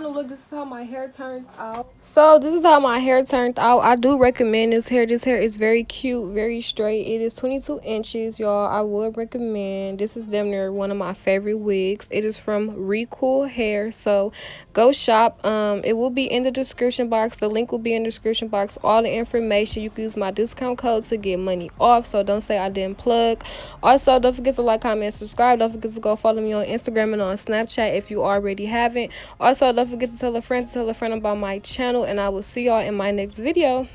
final look. This is how my hair turned out. So this is how my hair turned out. I do recommend this hair. This hair is very cute, very straight. It is 22 inches, y'all. I would recommend. This is damn near one of my favorite wigs. It is from Recoolhair. So go shop. It will be in the description box. The link will be in the description box. All the information. You can use my discount code to get money off. So don't say I didn't plug. Also, don't forget to like, comment, subscribe. Don't forget to go follow me on Instagram and on Snapchat if you already haven't. Also, don't forget to tell a friend about my channel, and I will see y'all in my next video.